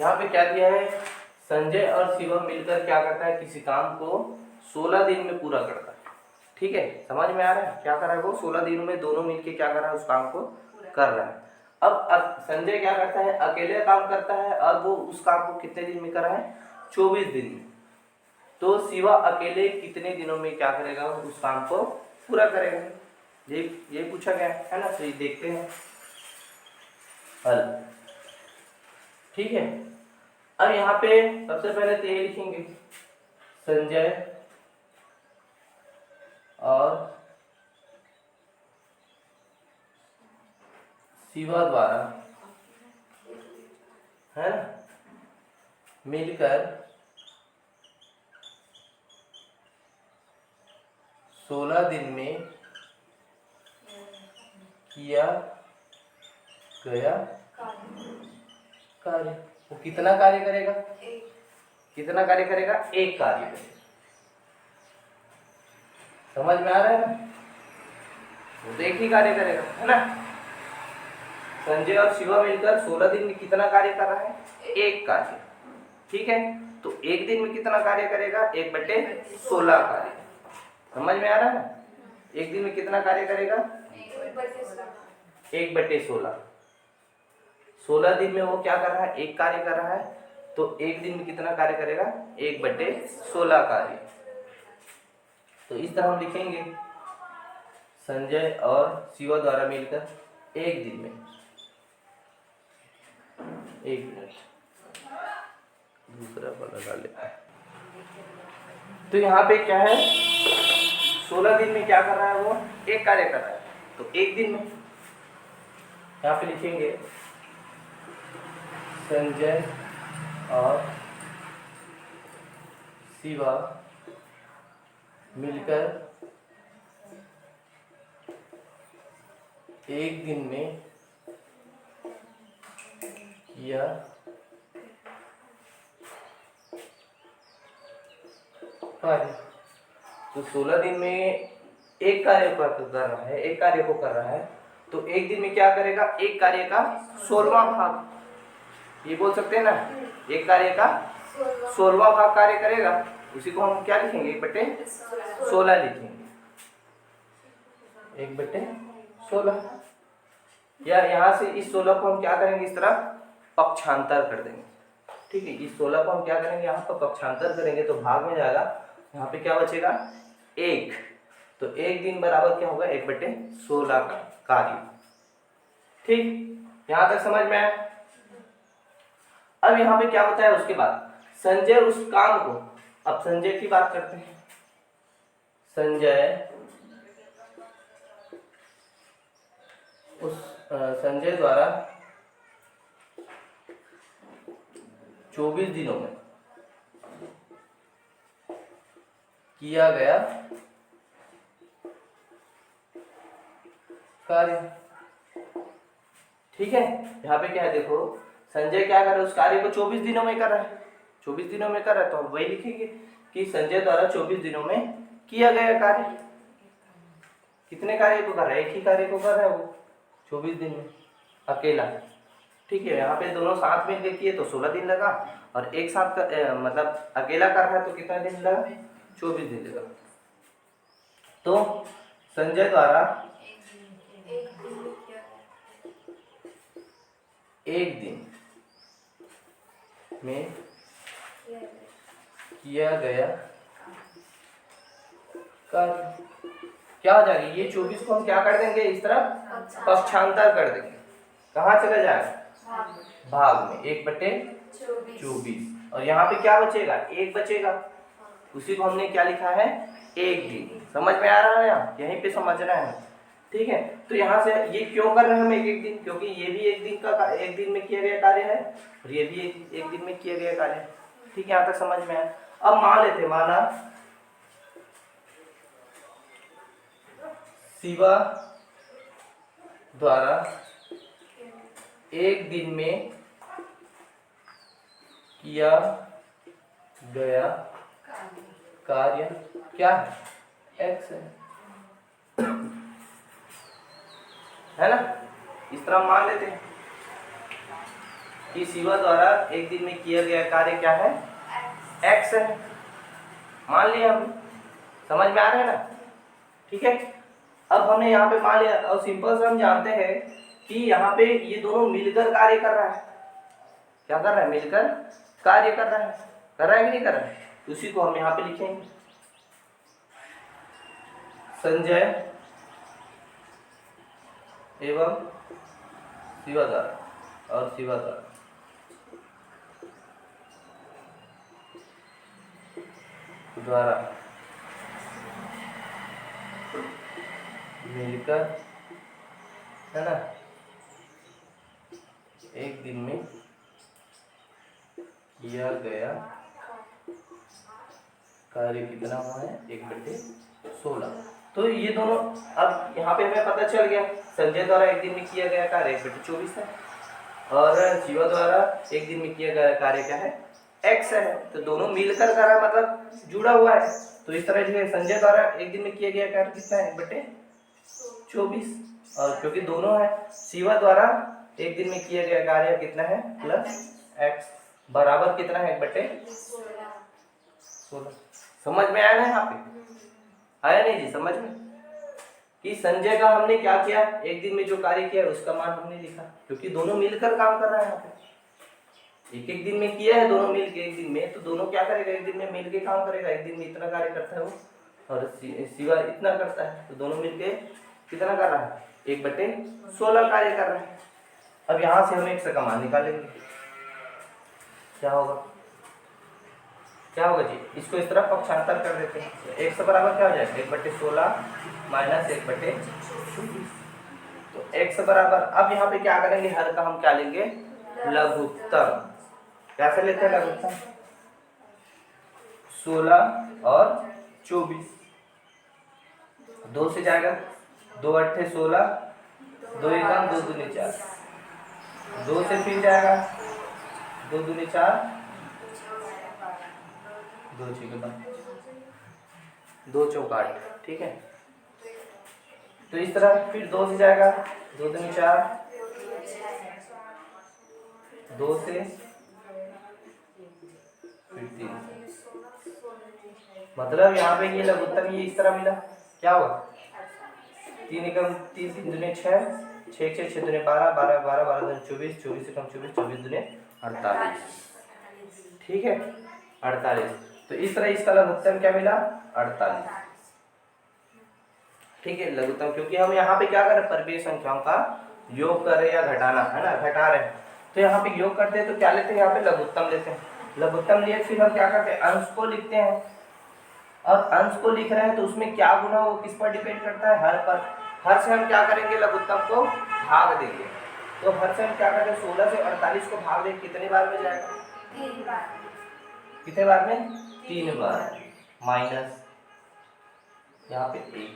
यहाँ पे क्या दिया है, संजय और शिवम मिलकर क्या करता है, किसी काम को 16 दिन में पूरा करता है। ठीक है, समझ में आ रहा है क्या कर रहा है वो, 16 दिनों में दोनों मिलके क्या कर रहा है, उस काम को कर रहा है। अब संजय क्या करता है, अकेले काम करता है और वो उस काम को कितने दिन में कर रहा है, 24 दिन में। तो शिवा अकेले कितने दिनों में क्या करेगा, उस काम को पूरा करेगा, ये पूछा गया है ना। तो ये देखते हैं हल। ठीक है, अब यहाँ पे सबसे पहले तो ये लिखेंगे, संजय और शिवा द्वारा है ना मिलकर 16 दिन में किया गया कार्य। वो कितना कार्य करेगा, कितना कार्य करेगा, एक कार्य करेगा। समझ में आ रहा है ना, वो तो एक ही कार्य करेगा है ना। संजय और शिवा मिलकर 16 दिन में कितना कार्य कर रहा है, एक कार्य। ठीक है, तो एक दिन में कितना कार्य करेगा, 1/16 कार्य। समझ में आ रहा है ना, एक दिन में कितना कार्य करेगा, 1/16। 16 दिन में वो क्या कर रहा है, एक कार्य कर रहा है, तो एक दिन में कितना कार्य करेगा, 1/16 कार्य। तो इस तरह हम लिखेंगे, संजय और शिवा द्वारा मिलकर एक दिन में, एक मिनट दूसरा वाला डाल लेते हैं। तो यहाँ पे क्या है, 16 दिन में क्या कर रहा है, वो एक कार्य कर रहा है, तो एक दिन में यहाँ पे लिखेंगे, संजय और शिवा मिलकर एक दिन में किया कार्य। तो 16 दिन में एक कार्य को कर रहा है, एक कार्य को कर रहा है, तो एक दिन में क्या करेगा, एक कार्य का 16वां भाग, ये बोल सकते हैं ना, एक कार्य का 16वां भाग कार्य करेगा। उसी को हम क्या लिखेंगे, 1/16 लिखेंगे, 1/16। या यहाँ से इस 16 को हम क्या करेंगे, इस तरह पक्षांतर कर देंगे। ठीक है, इस 16 को हम क्या करेंगे, यहाँ पर पक्षांतर करेंगे तो भाग में जाएगा, यहाँ पे क्या बचेगा, 1। तो एक दिन बराबर क्या होगा, 1/16 का कार्य। ठीक, यहाँ तक समझ में आया। अब यहाँ पे क्या होता है, उसके बाद संजय उस काम को, अब संजय की बात करते हैं। संजय द्वारा 24 दिनों में किया गया कार्य। ठीक है, यहाँ पे क्या है, देखो संजय क्या कर रहा है, उस कार्य को 24 दिनों में कर रहा है, 24 दिनों में कर रहा है, तो हम वही लिखेंगे कि संजय द्वारा 24 दिनों में किया गया कार्य। कितने कार्य को कर रहा है, एक ही कार्य को कर रहा है वो 24 दिन में अकेला। ठीक है, यहाँ पे दोनों साथ में किए तो 16 दिन लगा, और एक साथ मतलब अकेला कर रहा है तो कितना दिन लगा, 24 दिन लगा। तो संजय द्वारा एक दिन में किया गया कार्य क्या हो जाएगा, ये 24 को हम क्या कर देंगे, इस तरह पक्षांतर कर देंगे। कहाँ चला जाएगा, भाग में, 1/24। और यहाँ पे क्या बचेगा, 1 बचेगा, उसी को हमने क्या लिखा है, एक दिन। समझ में आ रहा है, यहाँ यहीं पे समझना है। ठीक है, तो यहाँ से ये क्यों कर रहे हैं हम एक दिन, क्योंकि ये भी एक दिन में किया गया कार्य है, और ये भी एक दिन में किया गया कार्य है। ठीक है, यहाँ तक समझ में आया। अब मान लेते, माना शिवा द्वारा एक दिन में किया गया कार्य क्या है, x है ना, इस तरह मान लेते हैं। कि शिवा द्वारा एक दिन में किया गया कार्य क्या है, x है। मान लिया हमने, समझ में आ रहा है ना, ठीक है। अब हमने यहाँ पे मान लिया, और सिंपल से हम जानते हैं कि यहाँ पे ये दोनों मिलकर कार्य कर रहा है। क्या कर रहा है, मिलकर कार्य कर रहा है, कर रहा है कि नहीं कर रहा है। उसी को हम यहाँ पे लिखेंगे, संजय एवं शिवा द्वारा और शिवा द्वारा मिलकर, है ना, एक दिन में किया गया कार्य कितना हुआ है, 1/16। तो ये दोनों, अब यहाँ पे हमें पता चल गया संजय द्वारा एक दिन में किया गया कार्य 1/24 है, और शिवा द्वारा एक दिन में किया गया कार्य क्या है, x है। तो दोनों मिलकर करा, मतलब जुड़ा हुआ है। तो इस तरह से संजय द्वारा एक दिन में किया गया कार्य कितना है, 1/24, और क्योंकि दोनों है, शिवा द्वारा एक दिन में किया गया कार्य कितना है, +x बराबर कितना है, 1/16। समझ में आया ना, यहाँ पे आया नहीं जी समझ में, कि संजय का हमने क्या किया, एक दिन में जो कार्य किया उसका मान हमने लिखा, क्योंकि दोनों मिलकर काम कर रहा है। यहाँ पे एक एक दिन में किया है दोनों मिलके एक दिन में, तो दोनों क्या करेगा, एक दिन में मिलके काम करेगा। एक दिन में इतना कार्य करता है वो, और शिवा इतना करता है, तो दोनों मिलके कितना कर रहा है, 1/16 कार्य कर रहा है। अब यहाँ से हम x का मान निकालेंगे, क्या होगा, क्या होगा जी, इसको इस तरह पक्षांतर कर देते हैं। x बराबर क्या हो जाएगा, 1/16 माइनस 1/24। तो x बराबर, अब यहाँ पे क्या करेंगे, हर का हम क्या लेंगे, लघुत्तम। कैसे लेते हैं लघुत्तम, 16 और 24, 2 से जाएगा, 2 8 16, 2 1 2 दूनी 4, 2 से फिर जाएगा, 2 दूनी 4, 2 6 2 चौका 8, ठीक है। तो इस तरह फिर 2 से जाएगा, 2 दूनी 4, 2 से फिर 3, मतलब यहाँ पे ये लघुत्तम ये इस तरह मिला, क्या हुआ, 3 एकम 3 3 दूनी 6, 6 6 6 दूनी 12, 12 12 12 दूनी 24, 24 एकम 24, 24 दूनी 48, ठीक है, 48। तो इस तरह इसका लघुत्तम क्या मिला, 48, ठीक है। लघुत्तम, क्योंकि हम यहाँ पे क्या कर रहे हैं, परिमेय संख्याओं का योग कर रहे हैं या घटाना, है ना, घटा रहे हैं। तो यहाँ पे योग करते हैं तो क्या लेते हैं, यहाँ पे लघुत्तम लेते हैं। लघुत्तम लिए फिर हम क्या करते हैं, अंश को लिखते हैं, और अंश को लिख रहे हैं तो उसमें क्या गुना वो किस पर डिपेंड करता है, हर पर। हर से हम क्या करेंगे, लघुत्तम को भाग देंगे। तो हर से हम क्या करते हैं, 16 से 48 को भाग देंगे, कितने बार में जाएगा, कितने बार में, 3 बार, माइनस यहाँ पे 1,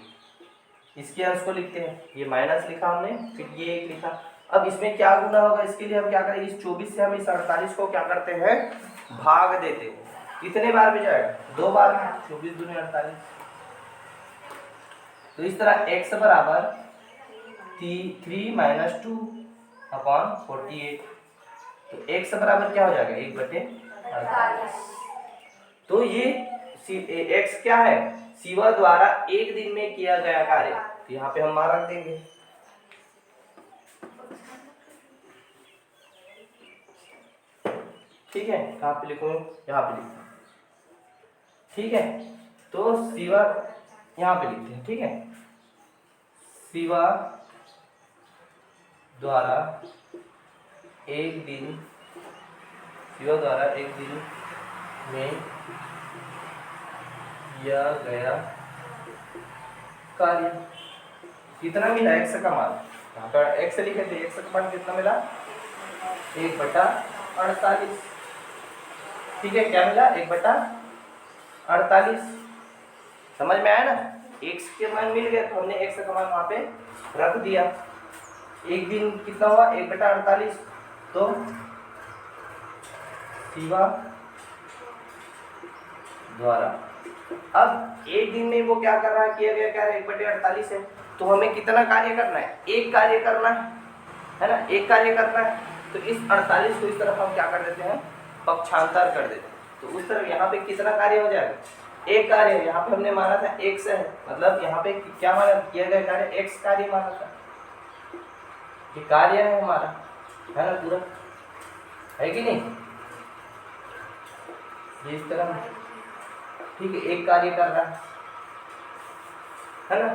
इसके अंश को लिखते हैं, ये माइनस लिखा हमने, फिर ये 1 लिखा। अब इसमें क्या गुना होगा, इसके लिए हम क्या करें, इस 24 से हम इस 48 को क्या करते हैं, भाग देते हैं। कितने बार में जाएगा, 2 बार में, 24 दूनी 48। तो इस तरह x बराबर 3 - 2/48। तो x बराबर क्या हो जाएगा, 1/48। तो ये x क्या है, शिवा द्वारा एक दिन में किया गया कार्य। तो यहाँ पे हम मान रख देंगे, ठीक है। कहाँ पे लिखूं, यहाँ पे लिखूं, ठीक है। तो शिवा यहाँ पे लिखते हैं, ठीक है। शिवा द्वारा एक दिन, शिवा द्वारा एक दिन में किया गया कार्य कितना मिला, x का मान, यहाँ पर x लिखे थे, x का मान कितना मिला, 1/48, ठीक है। क्या मिला, 1/48। समझ में आया ना, x के मान मिल गए तो हमने x का मान वहां पे रख दिया। एक दिन कितना हुआ, 1/48। तो शिवा द्वारा, अब एक दिन में वो क्या कर रहा है, किया गया क्या है, 1/48 है। तो हमें कितना कार्य करना है, एक कार्य करना है ना, एक कार्य करना है। तो इस 48 को इस तरफ हम क्या कर देते हैं, पक्षांतर कर देते हैं। तो उस तरफ यहाँ पे कितना कार्य हो जाएगा, एक कार्य है। यहाँ पे हमने माना था x है, मतलब यहाँ पे क्या माना किया गया कार्य, x कार्य माना था। ये कार्य है हमारा, है ना, पूरा है कि नहीं, ये इस तरह, ठीक है, एक कार्य कर रहा है ना।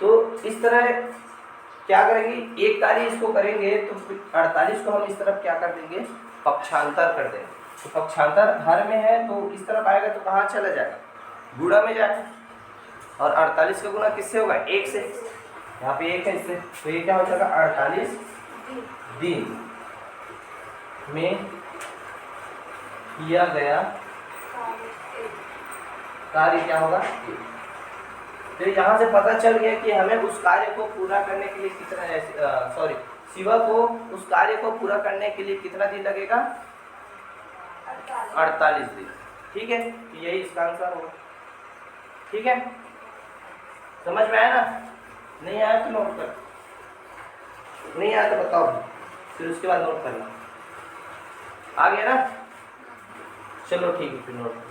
तो इस तरह क्या करेंगे, एक कार्य इसको करेंगे तो 48 को हम इस तरफ क्या कर देंगे, पक्षांतर कर देंगे। तो पक्षांतर हर में है तो इस तरफ आएगा तो कहाँ चला जाएगा, गुणा में जाएगा। और 48 का गुणा किससे होगा, एक से, यहाँ पे एक है इससे, तो ये क्या हो जाएगा, 48 दिन में किया गया कार्य क्या होगा। तो यहाँ से पता चल गया कि हमें उस कार्य को पूरा करने के लिए कितना, शिवा को उस कार्य को पूरा करने के लिए कितना दिन लगेगा, 48 दिन। ठीक है, तो यही इसका आंसर होगा। ठीक है, समझ में आया ना, नहीं आया तो नोट कर, नहीं आया तो बताओ, फिर उसके बाद नोट करना। आ गया ना, चलो ठीक है, फिर नोट।